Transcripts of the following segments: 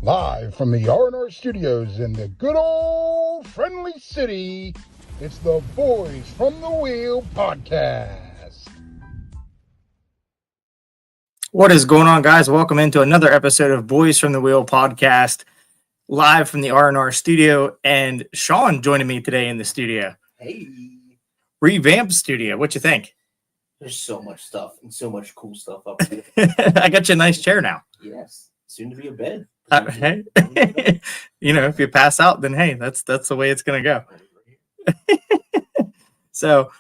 Live from the R&R studios in the good old friendly city, it's the Boys from the Wheel podcast. What is going on, guys? Welcome into another episode of Boys from the Wheel podcast, live from the R&R studio. And Sean joining me today in the studio. Hey. Revamped studio. What you think? There's so much stuff and so much cool stuff up here. I got you a nice chair now. Yes. Soon to be a bed. Hey, you know, if you pass out, then hey, that's the way it's gonna go. So,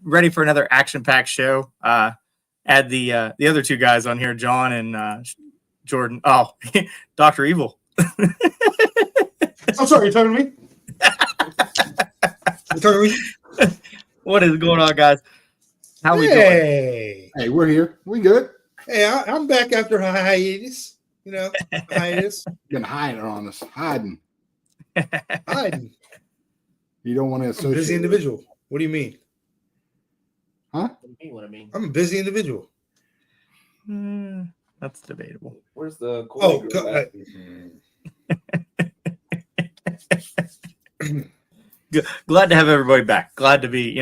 ready for another action-packed show. Add the other two guys on here, John and Jordan. Oh, Dr. Evil. I'm sorry, you're talking to me? You're talking to me? What is going on, guys? How we doing? Hey, we're here. We good? Hey, I'm back after hiatus. You know, hiatus. Been hiding on us. Hiding. Hiding. You don't want to I'm a associate. busy individual. What do you mean? Huh? What I mean? I'm a busy individual. That's debatable. Where's the Oh, Kool-Aid God. Glad to have everybody back. Glad to be,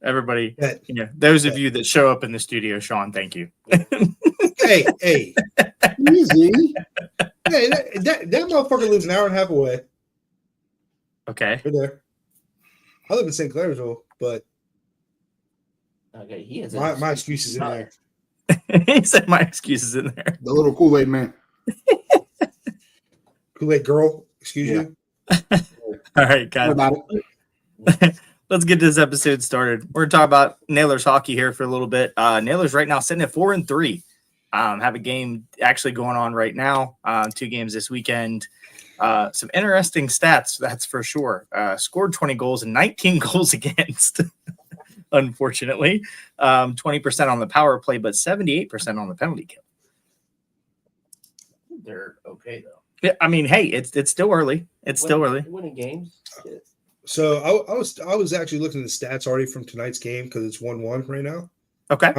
everybody. That- Those of you that show up in the studio, Sean, thank you. hey, Easy. hey, that motherfucker lives an hour and a half away. Okay. Right there. I live in St. Clairsville, but Okay, he has my excuse is in there. He said my excuse is in there. The little Kool-Aid man. Kool-Aid girl, excuse Yeah. you. All right, guys. What about it? Let's get this episode started. We're gonna talk about Nailers hockey here for a little bit. Nailers right now sitting at 4-3. Have a game actually going on right now. 2 games this weekend. Some interesting stats, that's for sure. Scored 20 goals and 19 goals against. Unfortunately, 20% on the power play, but 78% on the penalty kill. They're okay though. Yeah, I mean, hey, it's still early. It's still early. Winning games. Shit. So I was actually looking at the stats already from tonight's game because it's 1-1 right now. Okay.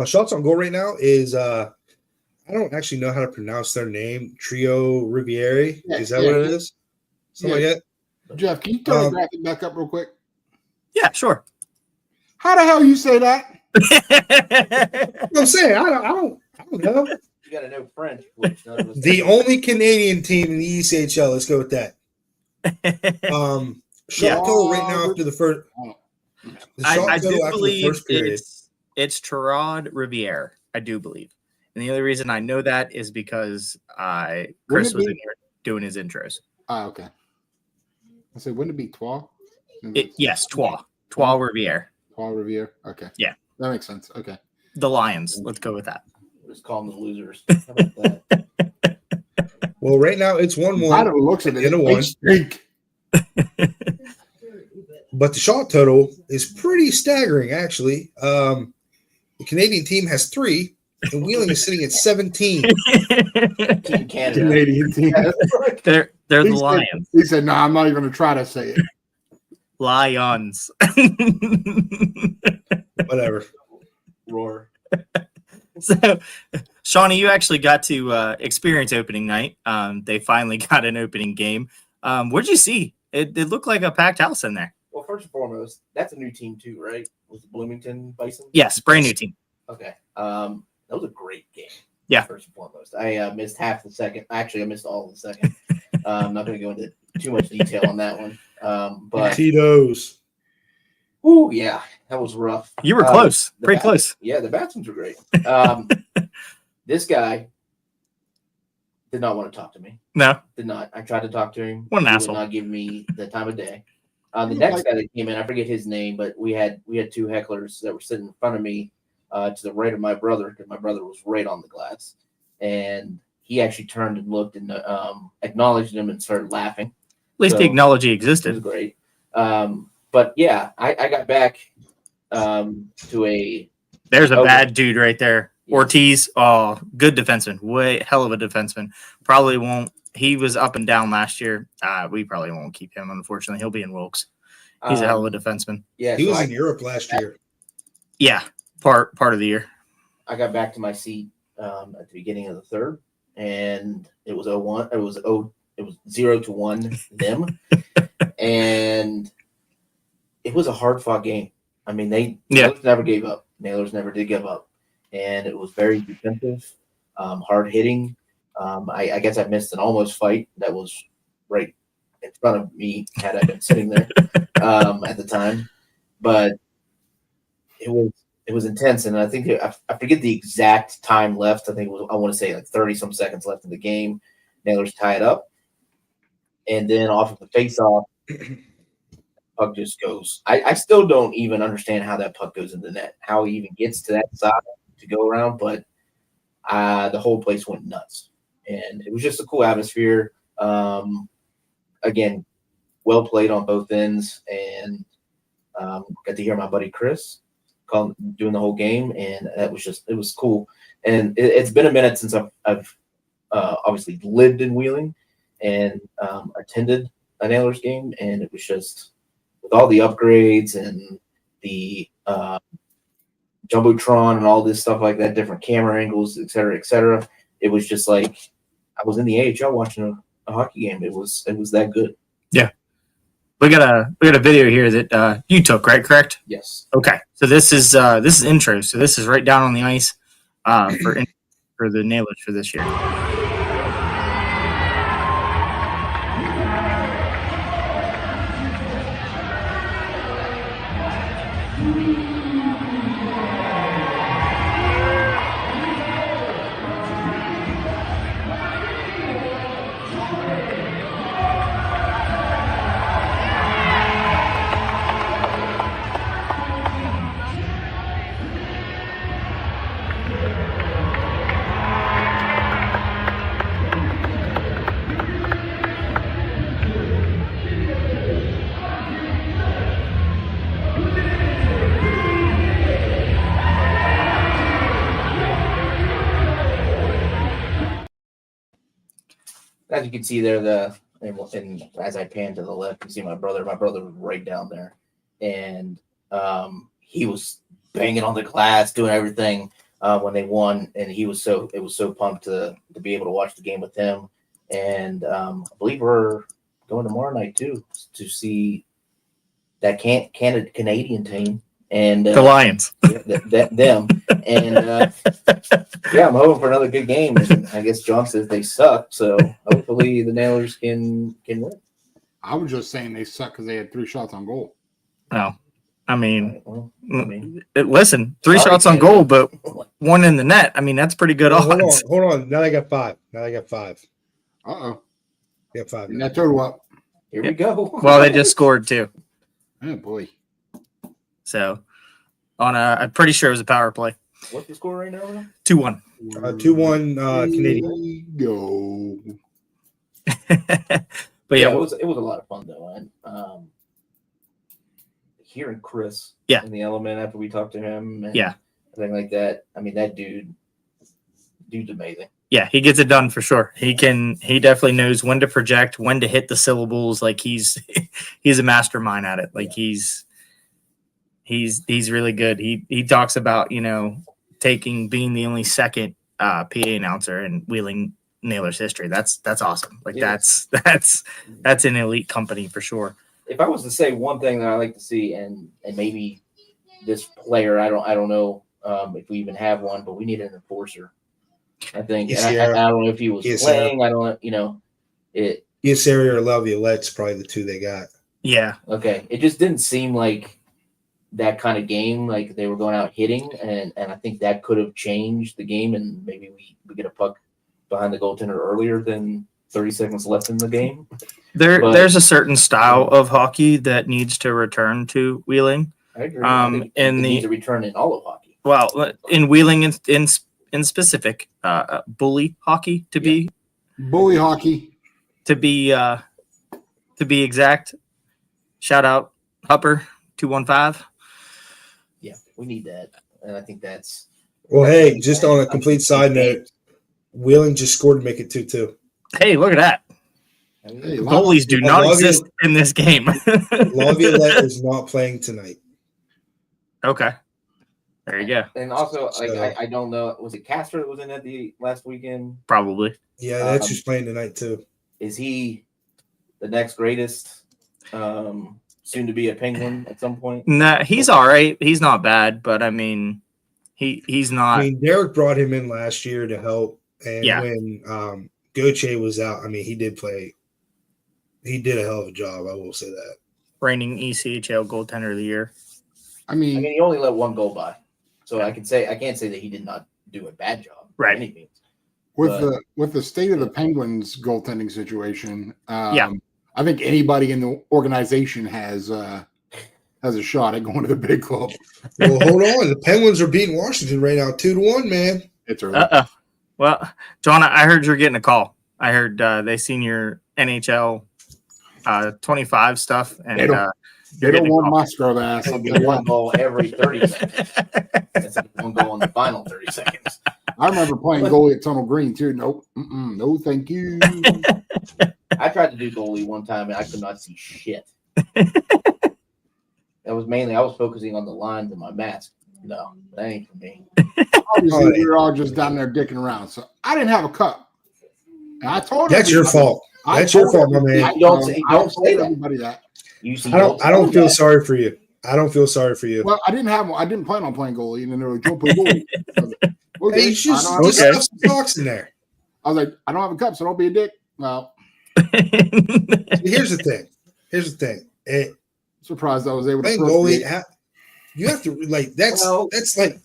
Shots on goal right now is I don't actually know how to pronounce their name. Trio Riviere. Yeah, Is that what it is? Something like that? Jeff, can you turn the graphic back up real quick? Yeah, sure. How the hell you say that? I'm saying I don't know. You gotta know French. Which none of us The do. only Canadian team in the ECHL. Let's go with that. Shot Yeah. total right now after the first. The shot I do total after the believe first period. it's Terod Riviere. I do believe, and the only reason I know that is because Chris Wouldn't it was be- in here doing his intros. Okay. I said, wouldn't it be Trois? Yes, Trois Riviere, Trois Riviere. Okay. Yeah. That makes sense. Okay. the Lions. Let's go with that. Just call them the losers. How about that? Well, right now it's 1-1. Out of the looks of it, In a it one. makes stink. But the shot total is pretty staggering, actually. The Canadian team has 3, and Wheeling is sitting at 17. Team Canada. Canadian team. They're the He said- Lions. He said, "No, I'm not even going to try to say it." Lions. Whatever. Roar. So, Shawnee, you actually got to experience opening night. They finally got an opening game. What'd you see? It looked like a packed house in there. Well, first and foremost, that's a new team too, right? Was the Bloomington Bison? Yes, brand new team. Okay. That was a great game. Yeah. First and foremost, I missed half the second. Actually, I missed all of the second. I'm not going to go into too much detail on that one. But Tito's. ooh, yeah, that was rough. You were close, the pretty bat- close. Yeah, the bathrooms were great. This guy did not want to talk to me. No, Did not. I tried to talk to him. What an He asshole. would not give me the time of day. The next guy that came in, I forget his name, but we had 2 hecklers that were sitting in front of me to the right of my brother, because my brother was right on the glass. And he actually turned and looked and acknowledged him and started laughing. at least So- the acknowledge It was existed. great. But yeah, I got back to a There's a Okay. bad dude right there. Yeah. Ortiz, oh, good defenseman. Way hell of a defenseman. Probably won't. He was up and down last year. We probably won't keep him, unfortunately. He'll be in Wilkes. He's a hell of a defenseman. Yeah, He so was I, in Europe last year. Yeah, part of the year. I got back to my seat at the beginning of the third, and it was 0-1. It was 0-1 them, and it was a hard fought game. I mean, Nailers never gave up. Nailers never did give up, and it was very defensive, hard hitting. I guess I missed an almost fight that was right in front of me had I been sitting there at the time, but it was intense, and I think I forget the exact time left. I think it was, I want to say like 30 some seconds left in the game. Nailers tie it up, and then off of the face-off, puck just goes. I still don't even understand how that puck goes in the net, how he even gets to that side to go around, but the whole place went nuts, and it was just a cool atmosphere. Again, well played on both ends, and got to hear my buddy Chris doing the whole game, and it was cool. And it's been a minute since I've obviously lived in Wheeling and attended a Nailers game, and it was just with all the upgrades and the Jumbotron and all this stuff like that, different camera angles, et cetera, it was just like I was in the AHL watching a hockey game. It was that good. Yeah. We got a video here that you took, right? Correct? Yes. Okay. So this is intro. So this is right down on the ice for the Nailers for this year. As you can see there, and as I pan to the left, you see my brother. My brother was right down there, and he was banging on the glass, doing everything when they won, and it was so pumped to be able to watch the game with him. And I believe we're going tomorrow night too to see that Canadian team and The Lions. them. And yeah, I'm hoping for another good game. And I guess John says they suck, so hopefully the Nailers can win. I was just saying they suck because they had 3 shots on goal. No. I mean, Well, listen, 3 Sorry, shots on Canada. goal, but 1 in the net. I mean, that's pretty good odds. Hold on. Now they got 5. Uh-oh. They got 5. And that total up. Here we go. Well, they just scored 2. Oh, boy. So I'm pretty sure it was a power play. What's the score right now? 2-1. 2-1 Canadian. Go. But yeah, It was a lot of fun though. And hearing Chris in the element after we talked to him and everything like that. I mean, that dude's amazing. yeah, he gets it done for sure. He definitely knows when to project, when to hit the syllables. Like he's a mastermind at it. Like he's really good. He talks about, being the only second PA announcer in Wheeling Nailers history. That's awesome. Like that's an elite company for sure. If I was to say one thing that I like to see, and maybe this player, I don't know if we even have one, but we need an enforcer. I think. And I don't know if he was playing. I don't know. Yesari or Laviolette's probably the 2 they got. Yeah. Okay. It just didn't seem like that kind of game. Like they were going out hitting, and I think that could have changed the game, and maybe we get a puck behind the goaltender earlier than 30 seconds left in the game. There's a certain style of hockey that needs to return to Wheeling. I agree. It needs to return in all of hockey. Well, in Wheeling in specific, bully hockey to be Bully hockey. To be exact. Shout out Hupper 215. Yeah, we need that, and I think that's. Well, hey, just on a complete side note, Wheeling just scored to make it 2-2. Hey, look at that. Hey, Goalies do not exist in this game. Laviolette is not playing tonight. Okay. There you go. And also, like, So- I don't know. Was it Castro that was in at the last weekend? Probably. Yeah, that's who's playing tonight too. Is he the next greatest? Soon to be a Penguin at some point. Nah, he's all right. He's not bad, but I mean, he's not. I mean, Derek brought him in last year to help, and Yeah. when Gauthier was out, I mean, he did play. He did a hell of a job. I will say that. Reigning ECHL goaltender of the year. I I mean, mean, he only let one goal by, so I can't say that he did not do a bad job. Right. By any means. with the state of the Penguins goaltending situation, Yeah. I think anybody in the organization has a shot at going to the big club. Well, hold on. The Penguins are beating Washington right now, 2-1. Man, It's early. Well, John, I heard you're getting a call. I heard they seen your NHL 25 stuff, and They don't- you're They don't getting a want call. my scrub ass. It'll be one goal every 30 seconds. That's one goal in the final 30 seconds. I remember playing goalie at Tunnel Green too. Nope, no, thank you. I tried to do goalie one time and I could not see shit. That was mainly I was focusing on the lines of my mask. No, that ain't for me. Obviously, we were all just down there dicking around. So I didn't have a cup. And I told that's your everybody- fault. I That's your told fault, my man. I don't say- I don't say told that. everybody that. You see, I don't feel that. sorry for you. I don't feel sorry for you. Well, I didn't plan on playing goalie, and then they were like, "Don't play goalie." I was like, okay, Hey, you should I don't have a just cup. have some socks in there. I was like, I don't have a cup, so don't be a dick. Well, Here's the thing. surprised I was able to Playing procreate. goalie, you have to like that's Well- like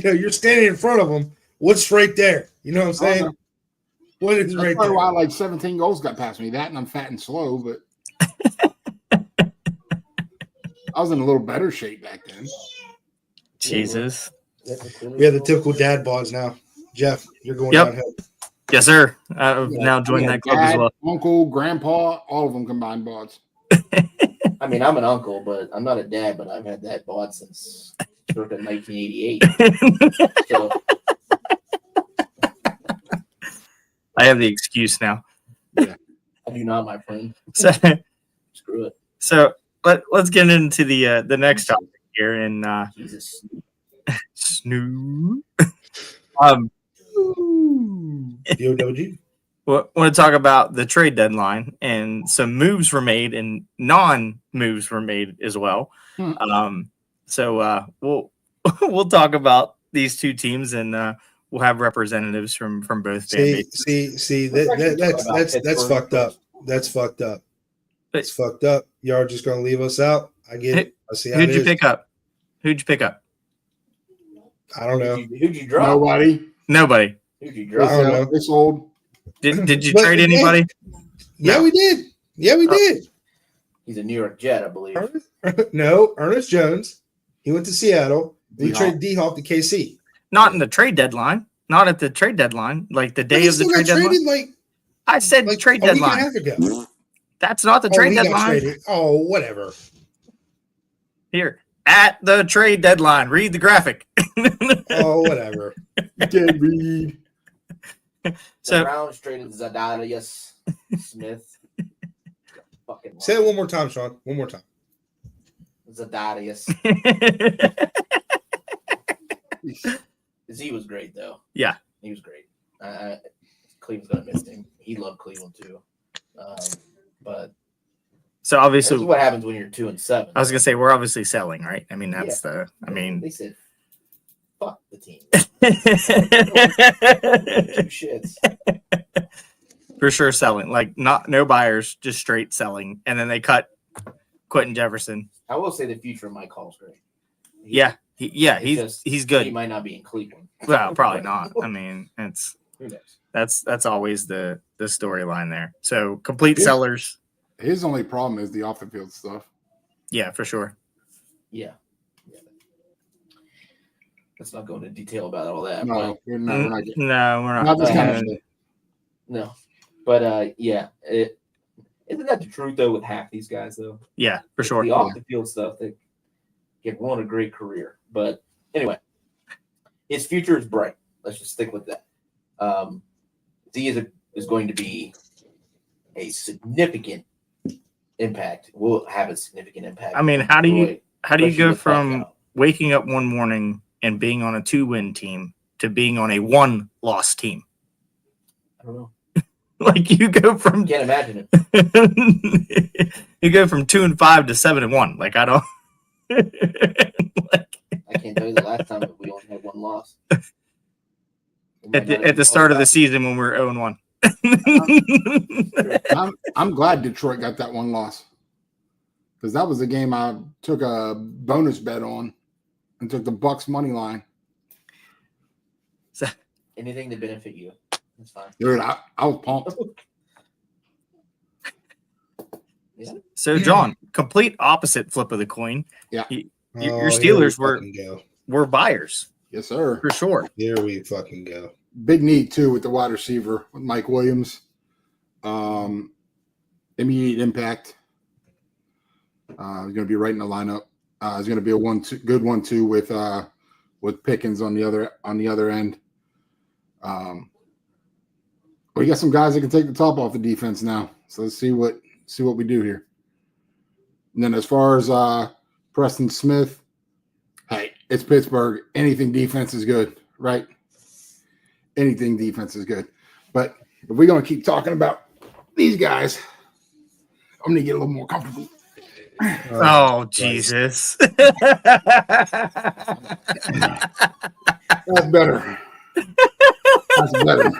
you're standing in front of them. What's right there? You know what I'm saying? know. What is That's right probably there? why like 17 goals got past me. That and I'm fat and slow, but I was in a little better shape back then. Jesus. We have the typical dad bods now. Jeff, you're going Yep. downhill. Yes, sir. I've now joined Yeah, that club as Dad, well. uncle, grandpa, all of them combined bods. I mean, I'm an uncle, but I'm not a dad, but I've had that bod since circa 1988. So I have the excuse now. I do not, my friend. So, Screw it. so let's get into the next topic here and Jesus. snoo. DOG. Want to talk about the trade deadline, and some moves were made and non-moves were made as well. So we'll talk about these two teams, and we'll have representatives from both fan bases. See, that's fucked up. That's fucked up. It's fucked up. Y'all are just gonna leave us out. I get it. I see how Who'd it you is. pick up? Who'd you pick up? I don't know. Who'd you drop? Nobody. Nobody. Who'd you It's, drop? I don't know. it's old. Did you But trade again- anybody? Yeah, No. we did. Yeah, we Oh. did. He's a New York Jet, I believe. No, Ernest Jones. He went to Seattle. We D-Hop. traded D-Hop to KC. Not in the trade deadline. Not at the trade deadline. Like the But day he of the still trade got deadline. traded like I said trade a week and a deadline. half ago. That's not the Oh, trade he got deadline. traded. Oh, whatever. Here at the trade deadline. Read the graphic. Oh, whatever. Dead read. The So Browns traded Zadarius Smith. Fucking Say it one more time, Sean. One more time. Zadarius. He was great though. Yeah. He was great. Cleveland's gonna miss him. He loved Cleveland too. But so this obviously, is what happens when you're 2-7. I was gonna say we're obviously selling, right? I mean, that's the. I mean, they said, "Fuck the team." Two shits. for sure selling. Like no buyers, just straight selling, and then they cut Quentin Jefferson. I will say the future of Mike Hall's great. Yeah, It's he's just- he's He good. might not be in Cleveland. Well, probably not. I mean, it's Who knows? that's always the storyline there. So complete Yeah. sellers. His only problem is the off the field stuff. Yeah, for sure. Yeah. Let's not go into detail about all that. No, we're not getting No, we're not. not this kind of Uh, shit. No, but yeah, isn't that the truth though with half these guys though? Yeah, for sure. The off the field stuff that give one a great career. But anyway, his future is bright. Let's just stick with that. Z is going to be a significant impact. Will have a significant impact. I mean, how do you Detroit, how do you especially go with from Buck out. waking up one morning and being on a 2-win team to being on a 1-loss team? I don't know. Like you go from Can't imagine it. you go from 2-5 to 7-1. Like I don't. I can't tell you the last time that we only had one loss. At the start of the season when we were 0-1. I'm glad Detroit got that one loss because that was the game I took a bonus bet on and took the Bucks money line. Anything to benefit you. That's fine. Dude, I was pumped. Yeah. So, John, complete opposite flip of the coin. Yeah. Your Steelers were buyers Yes, sir. for sure. Here we fucking go. Big need too with the wide receiver with Mike Williams. Immediate impact. He's going to be right in the lineup. He's going to be a good 1-2 with Pickens on the other end. We got some guys that can take the top off the defense now. So let's see what we do here. And then as far as Preston Smith, hey, it's Pittsburgh. Anything defense is good, right? Anything defense is good. But if we're going to keep talking about these guys, I'm going to get a little more comfortable. Oh, Jesus. That's better. That's better.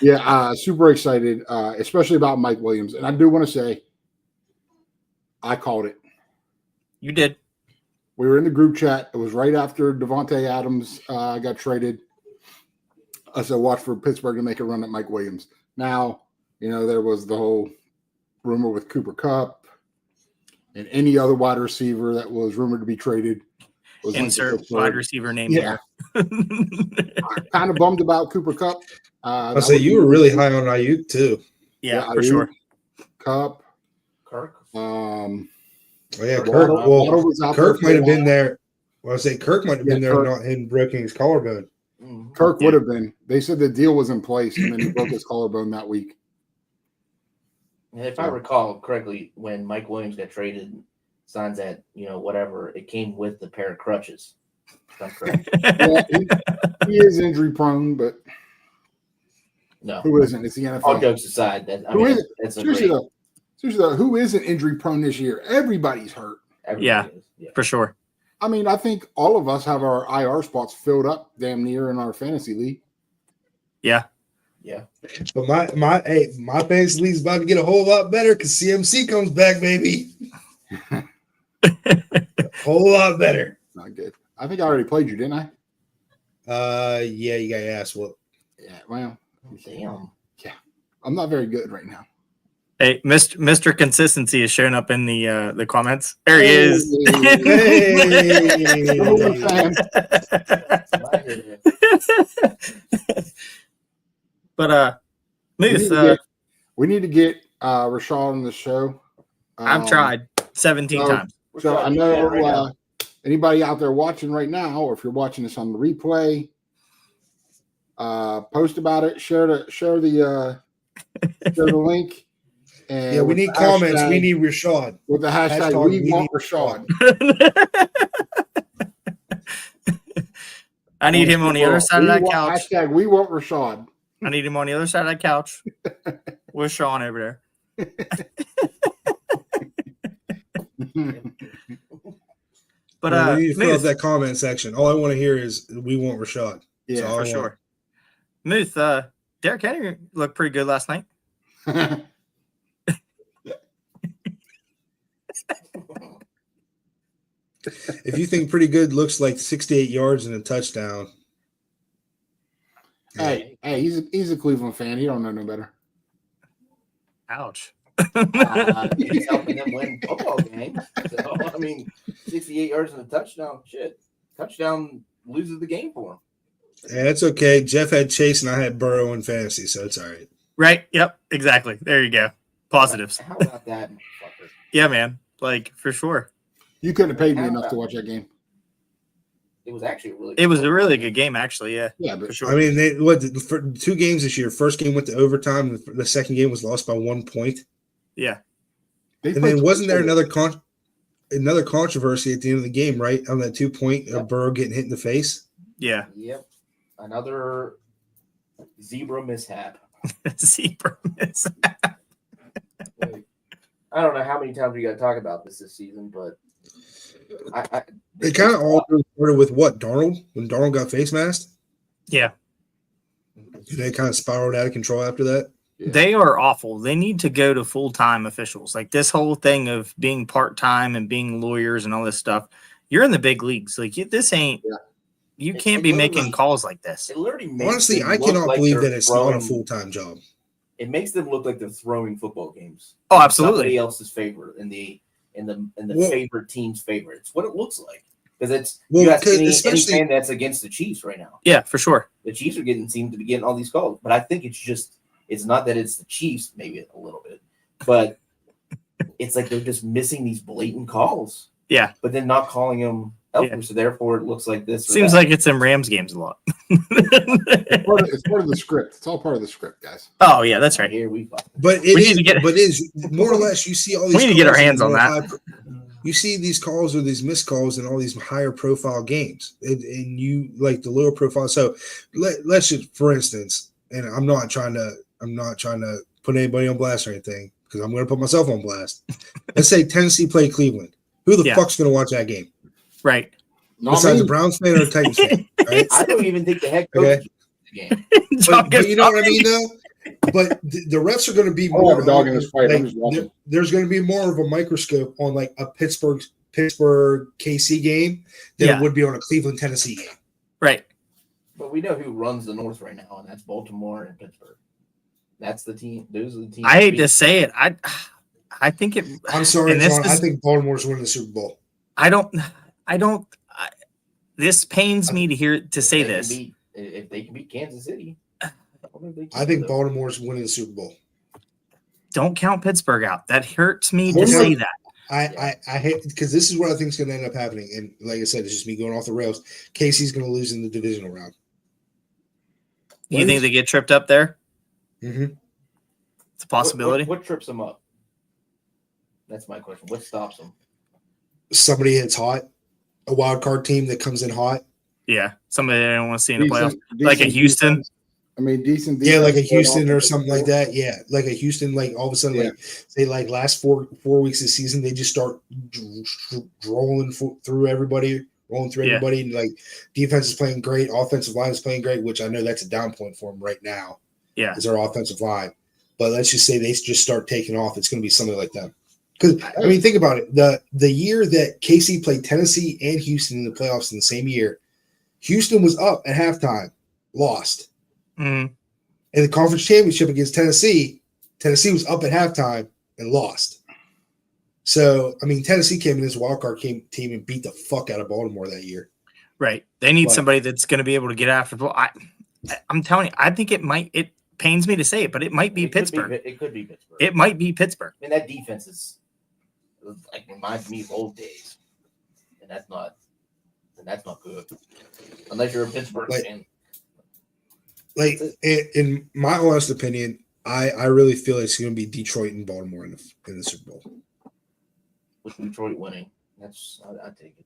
Yeah, super excited, especially about Mike Williams. And I do want to say, I called it. You did. We were in the group chat. It was right after Devontae Adams got traded. I said, watch for Pittsburgh to make a run at Mike Williams. Now, there was the whole rumor with Cooper Kupp and any other wide receiver that was rumored to be traded. Insert wide receiver name here. I'm kind of bummed about Cooper Kupp. I say you were really high on Ayuk too. Yeah, for sure. Kupp. Kirk. Kirk. Well, Kirk might have been there. Well, I say Kirk might have been there, not him breaking his collarbone. Kirk would have been. They said the deal was in place, and then he broke his collarbone that week. And if I recall correctly, when Mike Williams got traded, signs that whatever, it came with the pair of crutches. If I'm correct. Yeah, he is injury prone, but no, who isn't? It's the NFL. All jokes aside, seriously though, who isn't injury prone this year? Everybody's hurt. Yeah, for sure. I mean, I think all of us have our IR spots filled up damn near in our fantasy league. Yeah. Yeah. But my fantasy league's about to get a whole lot better because CMC comes back, baby. Whole lot better. Not good. I think I already played you, didn't I? Yeah, you got asked what? Yeah, well, damn. Yeah, I'm not very good right now. Hey, Mr. Consistency is showing up in the comments. There he is. But Moose, we need to get Rashad on the show. I've tried 17 times. So I know anybody out there watching right now, or if you're watching this on the replay, post about it, share the link. And yeah, we need comments. We need Rashad. With the hashtag we want Rashad. I need him on the other side of that couch. Hashtag we want Rashad. I need him on the other side of that couch with Sean over there. But we need to fill out that comment section. All I want to hear is we want Rashad. Yeah, for sure. Muth, Derrick Henry looked pretty good last night. If you think pretty good looks like 68 yards and a touchdown. Hey, he's a Cleveland fan. He don't know no better. Ouch. He's helping them win football games. So, I mean, 68 yards and a touchdown. Shit. Touchdown loses the game for him. Yeah, it's okay. Jeff had Chase and I had Burrow in fantasy, so it's all right. Right. Yep. Exactly. There you go. Positives. How about that, motherfucker? Yeah, man. Like, for sure. You couldn't have paid me enough to watch that game. It was actually a really good game, actually. Yeah. Yeah, but for sure. I mean, for 2 games this year. First game went to overtime. The second game was lost by 1 point. Yeah. And then wasn't there another another controversy at the end of the game, right? On that 2-point of Burrow getting hit in the face. Yeah. Yep. Another zebra mishap. Zebra miss. Like, I don't know how many times we got to talk about this season, but It kind of all started with what? Darnold? When Darnold got face masked? Yeah. And they kind of spiraled out of control after that. Yeah. They are awful. They need to go to full-time officials. Like this whole thing of being part-time and being lawyers and all this stuff. You're in the big leagues. Like this ain't. Yeah. You It- can't it be literally- making calls like this. It literally makes Honestly, them I look cannot like believe they're that it's not a throwing- full-time job. It makes them look like they're throwing football games. Oh, absolutely. Somebody else's favor in the Well- favorite team's favor. It's what it looks like because it's Well, you ask 'cause any especially- fan that's against the Chiefs right now. Yeah, for sure. The Chiefs seem to be getting all these calls, but I think it's not that it's the Chiefs, maybe a little bit, but it's like they're just missing these blatant calls. Yeah. But then not calling them elsewhere, Yeah. so therefore it looks like this. or Seems that. like it's in Rams games a lot. It's part of the script. It's all part of the script, guys. Oh yeah, that's right. Here we go. But We need to get- but it is more or less. You see all these. We need to get our calls hands in on more that. You see these calls or these missed calls in all these higher profile games, and you like the lower profile. So let's just, for instance, and I'm not trying to put anybody on blast or anything because I'm going to put myself on blast. Let's say Tennessee played Cleveland. Who the Yeah. fuck's going to watch that game? Right. Not Besides me. a Browns fan or a Titans fan, right? I don't even think the head coach Okay. is the game. But you know what I mean, though. But the refs are going to be I don't more. have a dog in this fight. I'm like, just watching. there's going to be more of a microscope on like a Pittsburgh KC game than Yeah. it would be on a Cleveland Tennessee game. Right. But we know who runs the North right now, and that's Baltimore and Pittsburgh. That's the team. Those are the teams. I hate to say it. I think it. I'm sorry, And this John. I is- think Baltimore's winning the Super Bowl. I don't. This pains me to say this. If they can beat Kansas City, I think Baltimore's winning the Super Bowl. Don't count Pittsburgh out. That hurts me to Okay. say that. I hate because this is what I think is going to end up happening. And like I said, it's just me going off the rails. Casey's going to lose in the divisional round. You think they get tripped up there? Mm-hmm. It's a possibility. What trips them up? That's my question. What stops them? Somebody hits hot, a wild card team that comes in hot. Yeah, somebody I don't want to see in the playoffs, Decent like a Houston. defense. I mean, decent. Yeah, like a defense, Houston or offense. something like that. Yeah, like a Houston, like all of a sudden, Yeah. like they like last four weeks of the season, they just start rolling through everybody, Yeah. and like defense is playing great, offensive line is playing great, which I know that's a down point for them right now. Yeah. Is our offensive line, but let's just say they just start taking off. It's going to be something like that. Because I mean, think about it. The year that KC played Tennessee and Houston in the playoffs in the same year, Houston was up at halftime, lost. Mm, In the conference championship against Tennessee, Tennessee was up at halftime and lost. So, I mean, Tennessee came in as a wildcard team and beat the fuck out of Baltimore that year. right. They need But- somebody that's going to be able to get after the ball. I'm telling you, I think it might. It pains me to say it, but it might be Pittsburgh. It could be Pittsburgh. It might be Pittsburgh. I mean, that defense is like reminds me of old days, and that's not good. Unless you're a Pittsburgh Like- fan. Like, in my honest opinion, I really feel it's going to be Detroit and Baltimore in the Super Bowl. With Detroit winning, I take it.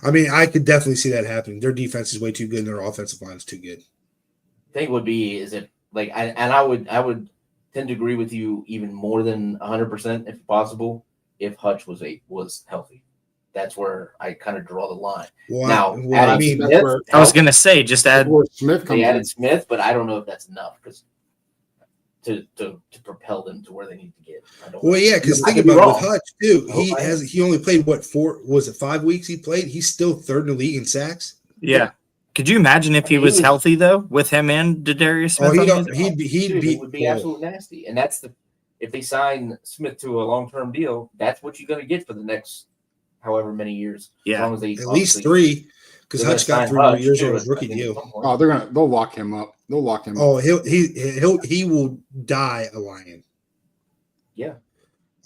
I mean, I could definitely see that happening. Their defense is way too good, and their offensive line is too good. I think would be is it like I would tend to agree with you even more than 100% if possible if Hutch was healthy. That's where I kind of draw the line. Well, Now, I adding mean, that's Smith, where- I was going to say, just add. Before Smith comes they in. added Smith, but I don't know if that's enough because to propel them to where they need to get. I don't well, yeah, because I think could be about it with wrong. Hutch too. Oh, He only played what 5 weeks he played. He's still third in the league in sacks. Yeah. Could you imagine if I he mean, was he was- healthy though, with him and Darius Smith? Oh, on his- he'd Dude, be it would be absolutely nasty. And that's if they sign Smith to a long-term deal, that's what you're going to get for the next however many years. As Yeah. long as they at least obviously- 3 because they're gonna Hutch got sign 3 more Hutch, years too, on his I rookie think, at deal. some point. Oh, they'll lock him up. They'll lock him Oh, up. he will die a Lion Yeah.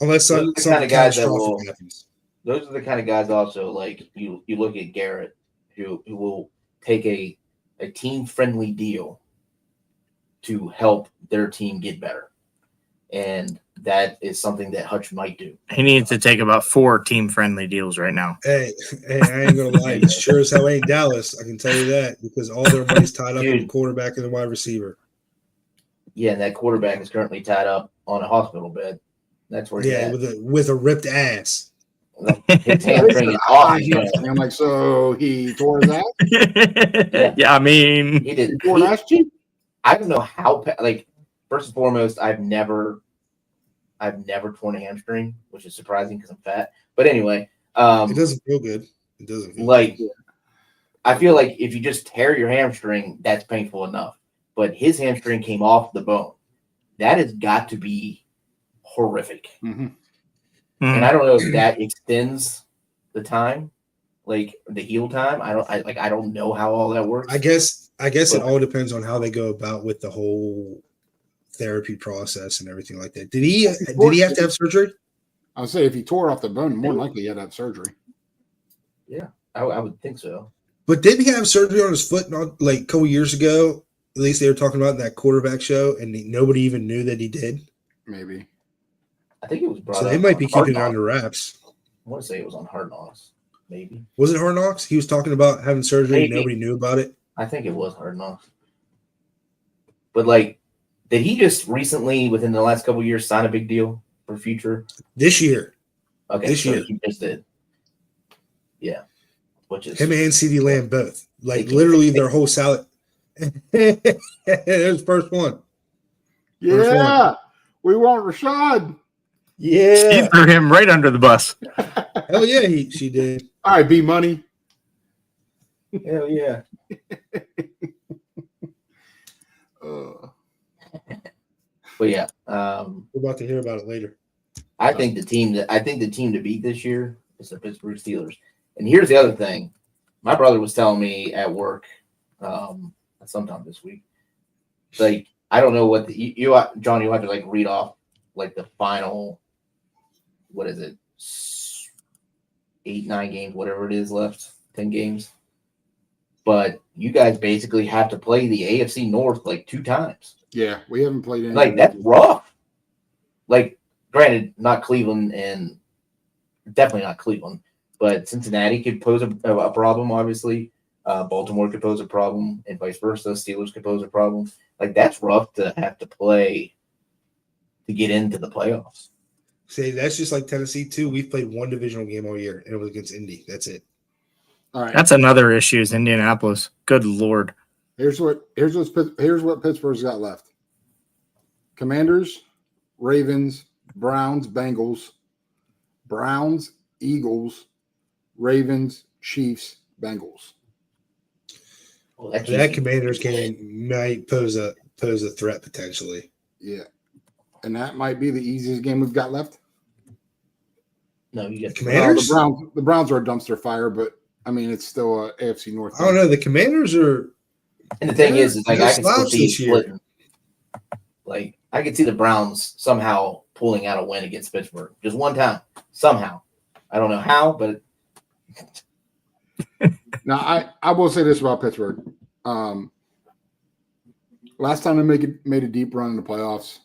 unless Those are some the kind of guys that catastrophic will- happens. Those are the kind of guys also like you look at Garrett who will take a team friendly deal to help their team get better. and that is something that Hutch might do. He needs to take about 4 team-friendly deals right now. Hey, I ain't gonna lie. It sure as hell ain't Dallas. I can tell you that because all their money's tied up in the Dude. quarterback and the wide receiver. Yeah, and that quarterback is currently tied up on a hospital bed. That's where he's Yeah, at. with a ripped ass. His hamstring is off. And I'm like, so he tore his ass? Yeah, I mean, He did. He tore an ass cheek? I don't know how. Like, first and foremost, I've never torn a hamstring, which is surprising because I'm fat. But anyway, It doesn't feel good. It doesn't feel like good. I feel like if you just tear your hamstring, that's painful enough. But his hamstring came off the bone. That has got to be horrific. Mm-hmm. And I don't know if that extends the time, like the heal time. I don't know how all that works. I guess it all depends on how they go about with the whole therapy process and everything like that. Did he have to have surgery? I would say if he tore off the bone, more likely he had to have surgery. Yeah, I would think so. But didn't he have surgery on his foot not like a couple years ago? At least they were talking about in that quarterback show, and nobody even knew that he did. Maybe. I think it was brought So up. they might be on Hard keeping it Knocks. under wraps. I want to say it was on Hard Knocks. Maybe. Was it Hard Knocks? He was talking about having surgery. Maybe. Nobody knew about it. I think it was Hard Knocks. But like, did he just recently, within the last couple of years, sign a big deal for future? This year, Okay, This so year. he just did. Yeah, which is him and CeeDee Lamb both. Like They can- literally their whole salad. There's the first one. First Yeah. We want Rashad. he Yeah. threw him right under the bus. Hell yeah, she did. All right, B Money. hell yeah. But yeah, We're about to hear about it later. I think the team to beat this year is the Pittsburgh Steelers. And here's the other thing: my brother was telling me at work, sometime this week, like I don't know what John, you have to like read off like the final, what is it, 8, 9 games, whatever it is left, 10 games. But you guys basically have to play the AFC North like 2 times. Yeah, we haven't played any. Like that's rough. Like, granted, not Cleveland and definitely not Cleveland, but Cincinnati could pose a problem. Obviously, Baltimore could pose a problem, and vice versa. Steelers could pose a problem. Like that's rough to have to play to get into the playoffs. Say that's just like Tennessee too. We've played one divisional game all year, and it was against Indy. That's it. All right. That's another issue is Indianapolis. Good Lord. Here's what Pittsburgh's got left: Commanders, Ravens, Browns, Bengals, Browns, Eagles, Ravens, Chiefs, Bengals. Well, That Commanders game might pose a threat potentially. Yeah, and that might be the easiest game we've got left. no, you get Commanders? The Browns are a dumpster fire, but I mean it's still a AFC North. I don't know. The Commanders are. And the thing is like They're I can still slouch see this year. splitting. Like I could see the Browns somehow pulling out a win against Pittsburgh just one time somehow. I don't know how, but Now I will say this about Pittsburgh. Last time they made a deep run in the playoffs,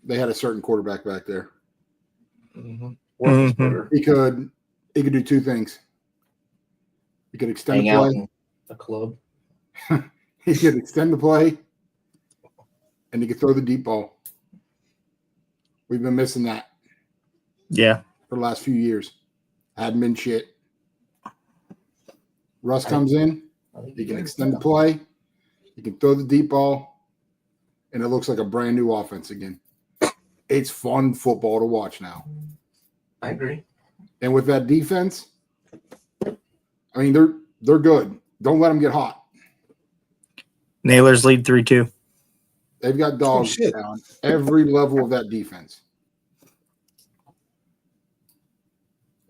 they had a certain quarterback back there. Roethlisberger He could do 2 things. He could extend hang the out play. in a club. He could extend the play, and he could throw the deep ball. We've been missing that Yeah. for the last few years. Hadn't been shit. Russ comes in. I think He can extend the play. He can throw the deep ball, and it looks like a brand new offense again. It's fun football to watch now. I agree. And with that defense, I mean they're good. Don't let them get hot. Nailers lead 3-2. They've got dogs shit. on every level of that defense.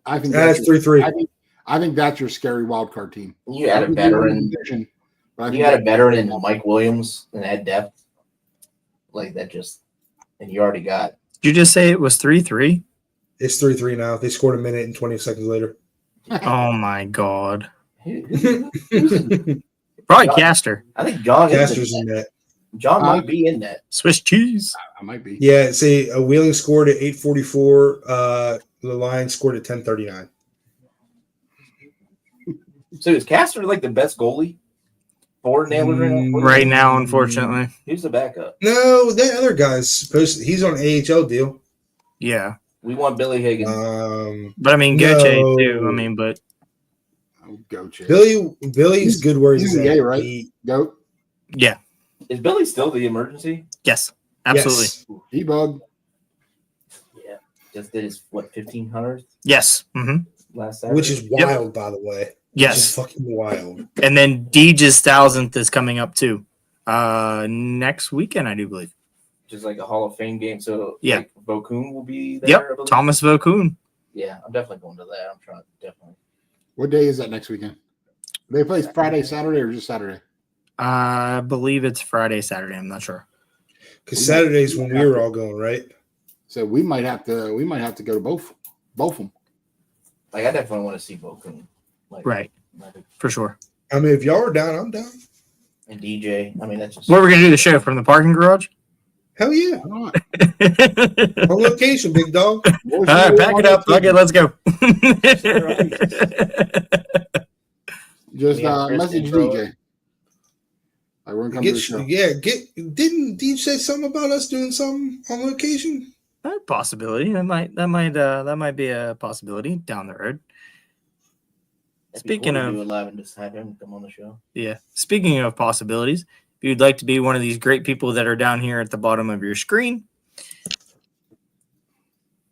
I think That's 3-3. I think that's your scary wild card team. You had a veteran. You had a veteran in Mike Williams and had depth. Like that just, and you already got. Did you just say it was 3-3? It's 3-3 now. They scored a minute and 20 seconds later. Oh my God. who's in- Probably Caster. I think John Caster's in that. John might be in that. Swiss cheese. I might be. Yeah, see, Wheeling scored at 8:44. The Lions scored at 10:39. So is Castor like the best goalie for Nailers Right now, unfortunately. Who's the backup? No, that other guy's supposed. He's on AHL deal. Yeah. We want Billy Higgins. But I mean, Goche No. too. I mean, but Oh, go Chase. Billy's good where he's he's at. gay, right? Go. yeah. Is Billy still the emergency? Yes. Absolutely. Yes. E-bug. Yeah. Just did his 1500th Yes. Mm-hmm. last Saturday. Which is wild, by the way. Yes. Which is fucking wild. And then Deej's 1000th is coming up too. Next weekend, I do believe. just like a Hall of Fame game. So Yeah. like, Vokoun will be there. I Yep. believe. Thomas Vokoun. Yeah, I'm definitely going to that. I'm trying to definitely. What day is that next weekend? They play Friday, Saturday, or just Saturday? I believe it's Friday, Saturday. I'm not sure. Because Saturday's when we were all going, right? So we might have to go to both of them. Like I definitely want to see Vokoun. Like, Right. For sure. I mean, if y'all are down, I'm down. And DJ. I mean, that's just. Where are we going to do the show? From the parking garage? Hell yeah. Why not? On location, big dog. All right, pack it up. Okay, let's go. Just Yeah, Chris message intro. DJ. Like we're gonna come to the show. Didn't DJ say something about us doing something on location? Possibility. That might be a possibility down the road. It'd be Speaking cool to of- do it live and just have him come on the show. Yeah. Speaking of possibilities, if you'd like to be one of these great people that are down here at the bottom of your screen,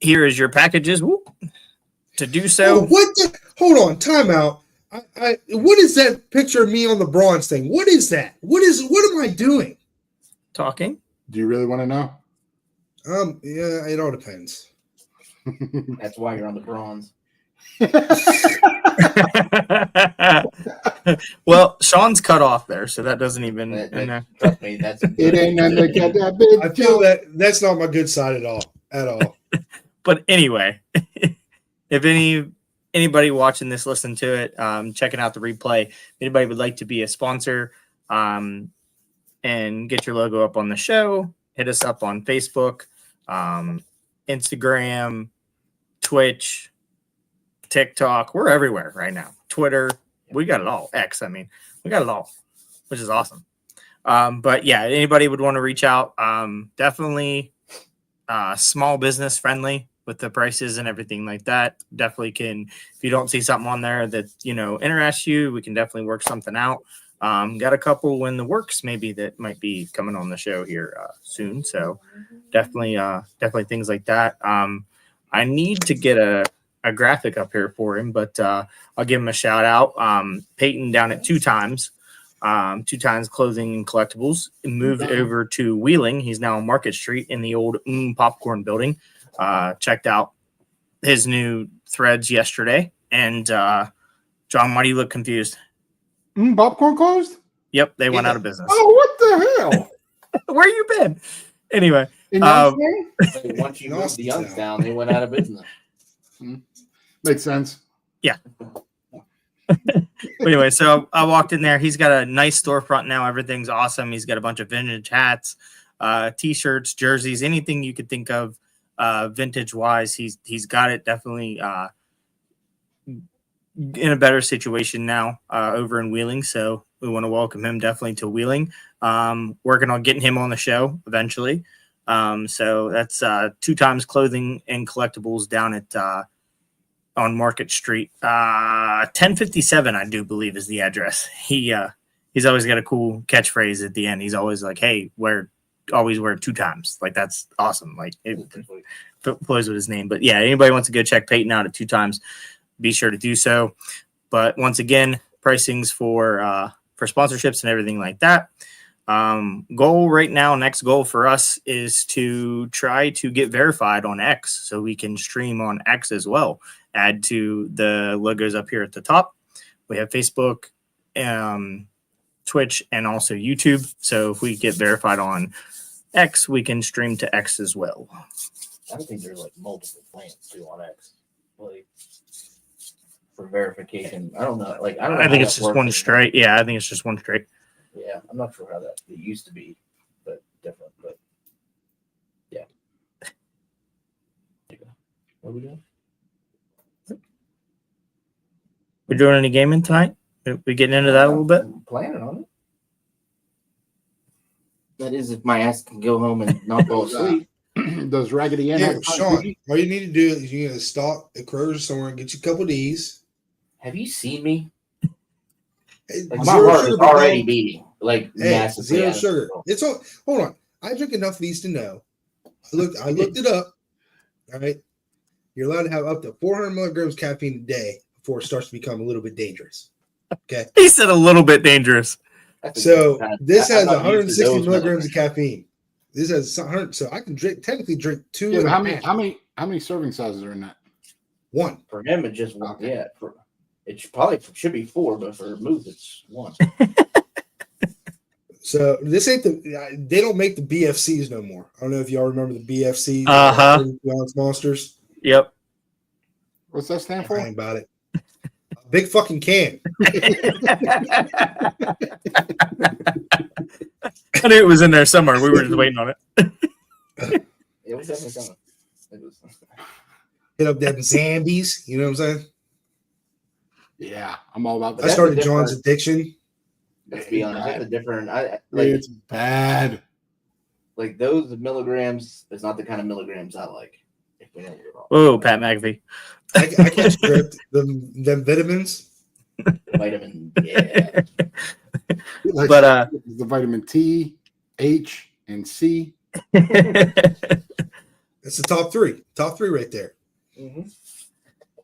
here is your packages. Woo. To do Oh, so, what the? Hold on, time out. What is that picture of me on the bronze thing? What is that? What am I doing? talking. Do you really want to know? Yeah, it all depends. That's why you're on the bronze. Well, Sean's cut off there, so that doesn't even. Trust me, that's a It ain't nothing to get that big. I feel that's not my good side at all. At all. But anyway, if anybody watching this, listen to it, checking out the replay, if anybody would like to be a sponsor and get your logo up on the show, hit us up on Facebook, Instagram, Twitch, TikTok. We're everywhere right now. Twitter, we got it all. X, I mean, we got it all, which is awesome. But yeah, anybody would want to reach out. Definitely small business friendly with the prices and everything like that. Definitely can, if you don't see something on there that, interests you, we can definitely work something out. Got a couple in the works maybe that might be coming on the show here soon. So definitely things like that. I need to get a graphic up here for him, but I'll give him a shout out. Peyton down at Two Times Clothing and Collectibles moved over to Wheeling. He's now on Market Street in the old Popcorn building. Checked out his new threads yesterday. And John, why do you look confused? Popcorn closed? Yep, they went out of business. Oh, what the hell? Where you been? Anyway, In Youngstown? Like, once you moved the Youngstown, they went out of business. Makes sense. But anyway, so I walked in there. He's got a nice storefront now. Everything's awesome. He's got a bunch of vintage hats, t-shirts, jerseys, anything you could think of vintage wise. He's got it definitely in a better situation now over in Wheeling. So we want to welcome him definitely to Wheeling. Working on getting him on the show eventually. So that's Two Times Clothing and Collectibles down at on Market Street. 1057, I do believe, is the address. He's always got a cool catchphrase at the end. He's always like, "Hey, always wear 2 times." Like, that's awesome. Like, it plays with his name. But yeah, anybody wants to go check Peyton out at 2 times, be sure to do so. But once again, pricings for sponsorships and everything like that. Goal right now, next goal for us is to try to get verified on X so we can stream on X as well. Add to the logos up here at the top. We have Facebook, Twitch, and also YouTube. So if we get verified on X, we can stream to X as well. I don't think there's like multiple plans too on X, like for verification. I don't know. Like I don't know. I think how it's that just works one anymore. straight. Yeah, I think it's just one straight. Yeah, I'm not sure how that it used to be. different, but yeah. What are we doing? We're doing any gaming tonight? We getting into that a little bit? I'm planning on it. That is if my ass can go home and not fall asleep. Does Raggedy Ann Yeah, have Sean, all you need to do is you need to stop at Kroger somewhere and get you a couple of these. Have you seen me? Like, my Zero heart sugar, is already dog. beating. Like Hey, massively. zero out of sugar. control. It's all. Hold on. I drink enough of these to know. I looked it up. All right. You're allowed to have up to 400 milligrams caffeine a day before it starts to become a little bit dangerous. Okay. He said a little bit dangerous. I think So that's this I'm has not used to 160 those milligrams of caffeine. This has 100. So I can technically drink two. Yeah, and but a how half. many serving sizes are in that? One. For him, it just Okay. yeah. It should be 4, but for Moose, it's 1. So this ain't they don't make the BFCs no more. I don't know if y'all remember the BFCs. Uh-huh. 32-ounce monsters. Yep. What's that stand for? I ain't about it. A big fucking can. I knew it was in there somewhere. We were just waiting on it. It was definitely coming. It was. Hit up them Zambies. You know what I'm saying? Yeah, I'm all about I that. That's started a John's different- addiction. Let's be honest. That's a different. It's bad. Like those milligrams is not the kind of milligrams I like. If we know what we're talking Whoa, about. Pat McAfee. I can script them vitamins. Vitamin. Yeah. Like, But the vitamin T, H, and C. That's the top three. Top three right there.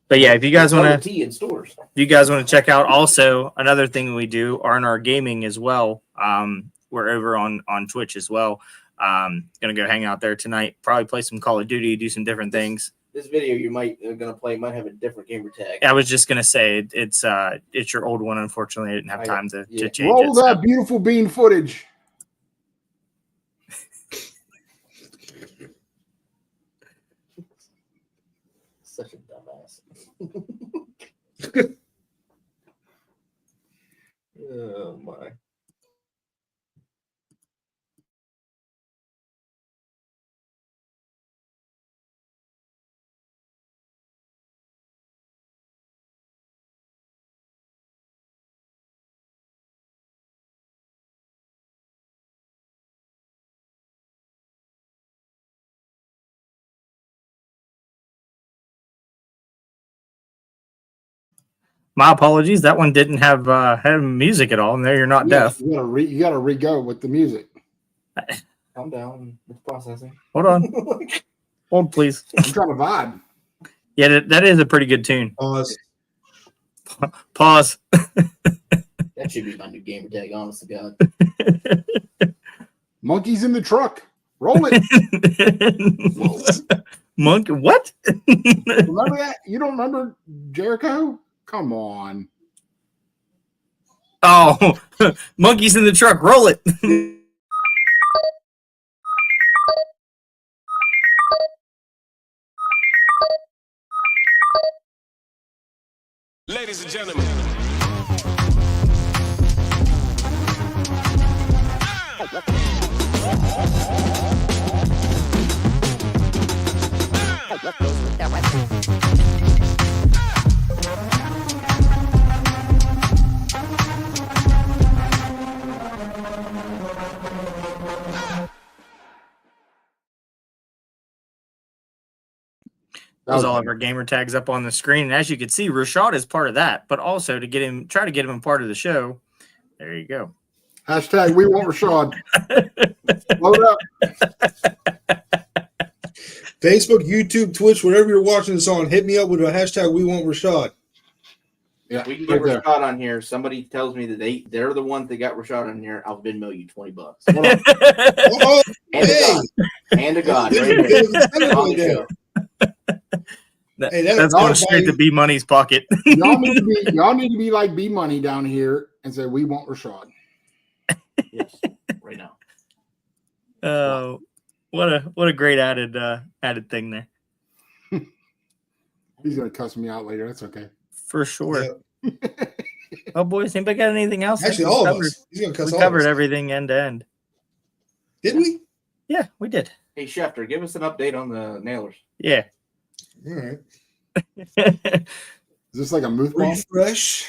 but yeah, if you guys want to tea in stores. if you guys want to check out also another thing we do are in our gaming as well. We're over on Twitch as well. Gonna go hang out there tonight, probably play some Call of Duty, do some different things. This video you might gonna play might have a different gamer tag. I was just gonna say it's your old one. Unfortunately, I didn't have time to Yeah. change Roll it. so. that beautiful bean footage. Such a dumbass. Oh my. My apologies. That one didn't have music at all. And there, you're not deaf. You gotta re-go with the music. Calm down. It's processing. Hold on. Hold, please. I'm trying to vibe. Yeah, that is a pretty good tune. Pause. Pause. That should be my new gamer tag, honest to God. Monkeys in the truck. Roll it. Monkey, what? Remember that? You don't remember Jericho? Come on. Oh, monkeys in the truck. Roll it. Ladies and gentlemen. Those all of our gamer tags up on the screen. And as you can see, Rashad is part of that, but also to try to get him part of the show. There you go. Hashtag we want Rashad. Load up. Facebook, YouTube, Twitch, whatever you're watching this on, hit me up with a hashtag we want Rashad. Yeah, We can right get there. Rashad on here. Somebody tells me that they're the ones that got Rashad on here. I'll Venmo you $20. Oh, And hey. a God. And a God. Right Give here. us a tenner On right the there. show. Hey, that's That's going our straight to value. B Money's pocket. Y'all need to be like B Money down here and say we want Rashad. Yes. Right now. Oh, what a great added thing there. He's gonna cuss me out later. That's okay. For sure. Yeah. Oh, boys, anybody got anything else? Actually, I think all we of covered, us. He's gonna cuss we all of covered us. everything end to end. Did we? Yeah, we did. Hey, Schefter, give us an update on the Nailers. Yeah. All right. Is this like a Muth bomb? Refresh.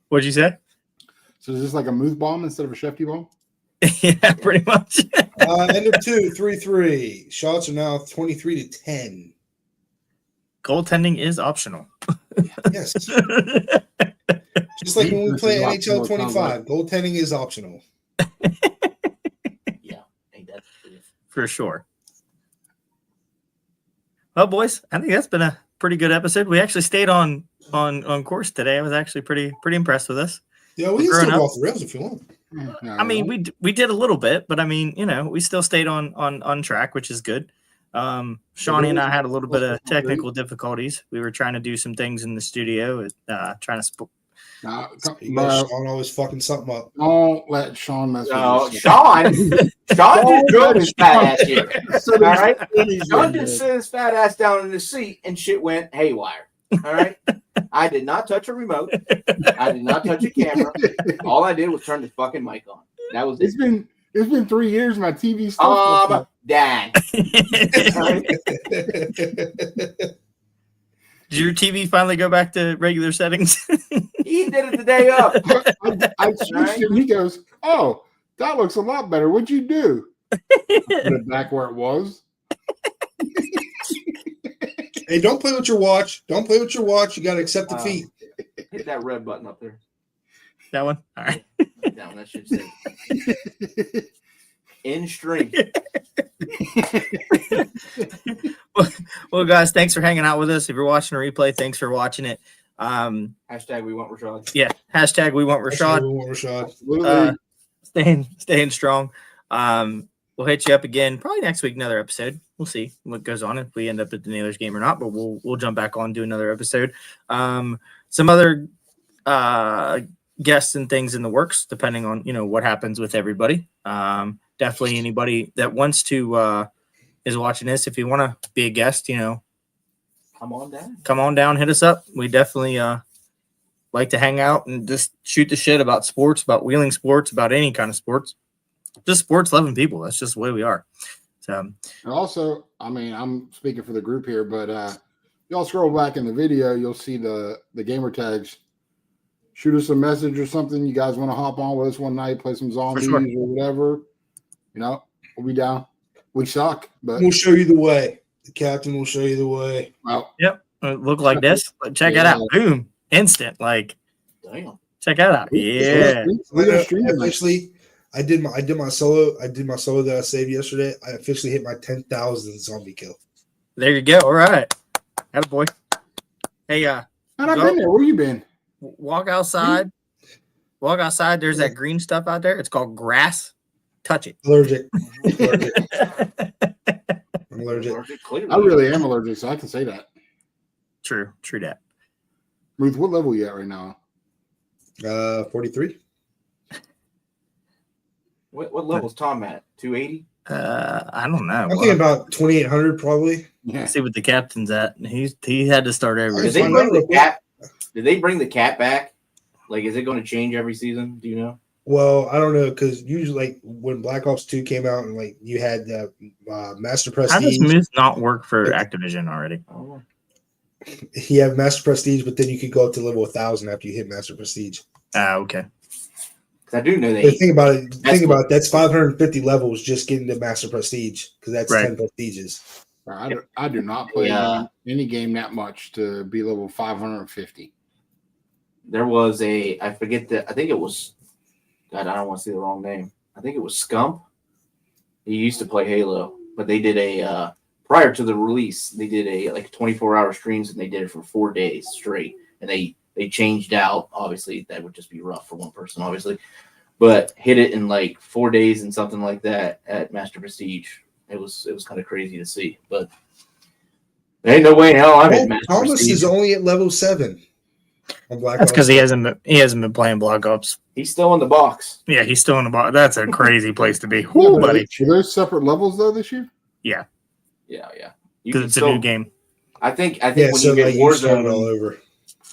What'd you say? So is this like a Muth bomb instead of a Shefty bomb? Yeah, pretty much. End of 2, 3-3. Shots are now 23-10. Goaltending is optional. Yes. Just like when we Defense play is NHL optional, it sounds 25, goaltending is optional. Yeah, ain't that the truth? For sure. Well, boys, I think that's been a pretty good episode. We actually stayed on course today. I was actually pretty impressed with us. Yeah, we can Growing still up. go off the rails if you want. Yeah, I mean, we did a little bit, but I mean, we still stayed on track, which is good. Shawnee and I had a little bit of technical difficulties. We were trying to do some things in the studio, trying to. Nah, You bro, guys Sean always fucking something up. don't let Sean mess No, with you. Sean just drove his fat ass here. All right, Sean Dude. just set his fat ass down in the seat and shit went haywire. All right, I did not touch a remote. I did not touch a camera. All I did was turn the fucking mic on. That was It's it. been 3 years. My TV still. Dan. Did your TV finally go back to regular settings? He did it the day up. I switched it and he goes, "Oh, that looks a lot better. What'd you do?" Put it back where it was. Hey, don't play with your watch. Don't play with your watch. You got to accept defeat. Hit that red button up there. That one? All right. Hit that one. That should say in stream. Well, guys, thanks for hanging out with us. If you're watching a replay, thanks for watching it. Hashtag we want Rashad. Yeah. Hashtag we want Rashad. We want Rashad. Literally, Staying strong. We'll hit you up again probably next week, another episode. We'll see what goes on if we end up at the Nailers game or not, but we'll jump back on, do another episode. Some other guests and things in the works, depending on what happens with everybody. Definitely anybody that wants to is watching this, if you want to be a guest, Come on down. come on down, hit us up. We definitely like to hang out and just shoot the shit about sports, about wheeling sports, about any kind of sports. Just sports loving people. That's just the way we are. So and also, I mean, I'm speaking for the group here, but y'all scroll back in the video, you'll see the gamer tags. Shoot us a message or something. You guys want to hop on with us one night, play some zombies sure. or whatever. We'll be down. We suck, but We'll show you the way. The captain will show you the way. well, look like this. Check it out. Boom. Instant. Like, Damn. check that out. Yeah. we're gonna stream it. Officially, I did my solo that I saved yesterday. I officially hit my 10,000 zombie kill. There you go. All right. Attaboy. Hey, And I've been there. Where you been? walk outside. Walk outside. There's that green stuff out there. It's called grass. Touch it. Allergic. I'm allergic. Clearly. I really am allergic, so I can say that. True that. Ruth, what level you at right now? 43. What level's Tom at? 280? I don't know. I'm thinking about 2,800 probably. Yeah. See what the captain's at. He had to start over. Did Did they bring the cat? Did they bring the cat back? Like, is it going to change every season? Do you know? Well, I don't know because usually, like when Black Ops 2 came out, and like you had the Master How does Prestige. Moose not work for Activision already? Oh, You have Master Prestige, but then you could go up to level 1,000 after you hit Master Prestige. Okay. because I do know But they. think about it. That's 550 levels just getting to Master Prestige because that's Right. 10 prestiges. I do not play Yeah. any game that much to be level 550. There was I forget I think it was. God, I don't want to say the wrong name. I think it was Scump. He used to play Halo, but they did prior to the release, they did a 24-hour streams, and they did it for 4 days straight. And they changed out. Obviously, that would just be rough for one person, obviously, but hit it in like 4 days and something like that at Master Prestige. It was kind of crazy to see, but there ain't no way in hell I'm at Master Thomas Prestige. is only at level 7 on Black That's Ops. because he hasn't been playing Black Ops. He's still in the box. Yeah, he's still in the box. That's a crazy place to be. Were Woo, buddy. those separate levels though this year? Yeah. You Because can it's a still, new game. I think Yeah, when so you get like you start all Warzone, over.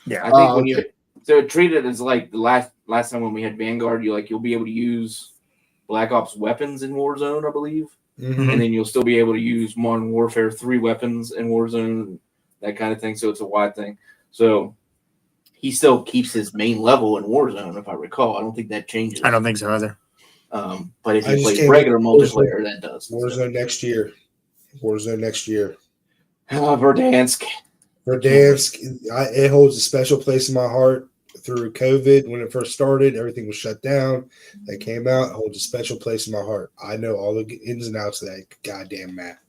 Yeah. I think when you so treat it as like the last time when we had Vanguard, you'll be able to use Black Ops weapons in Warzone, I believe. Mhm. and then you'll still be able to use Modern Warfare 3 weapons in Warzone, that kind of thing. So it's a wide thing. So he still keeps his main level in Warzone, if I recall. I don't think that changes. I don't think so either. But if I you just play can't regular wait for multiplayer, that does. Warzone next year. Warzone next year. Verdansk. Verdansk, it holds a special place in my heart. Through COVID, when it first started, everything was shut down. That came out, it holds a special place in my heart. I know all the ins and outs of that goddamn map.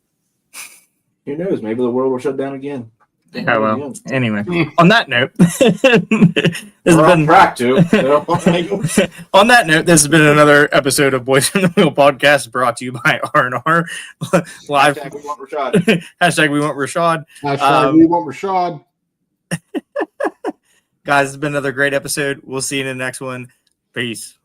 Who knows? Maybe the world will shut down again. Oh, well. Anyway, on that note, this We're has on been track to. on that note, this has been another episode of Boys from the Wheel podcast brought to you by R&R live. Hashtag we want Rashad. Hashtag we want Rashad. Hashtag we want Rashad. Guys, it's been another great episode. We'll see you in the next one. Peace.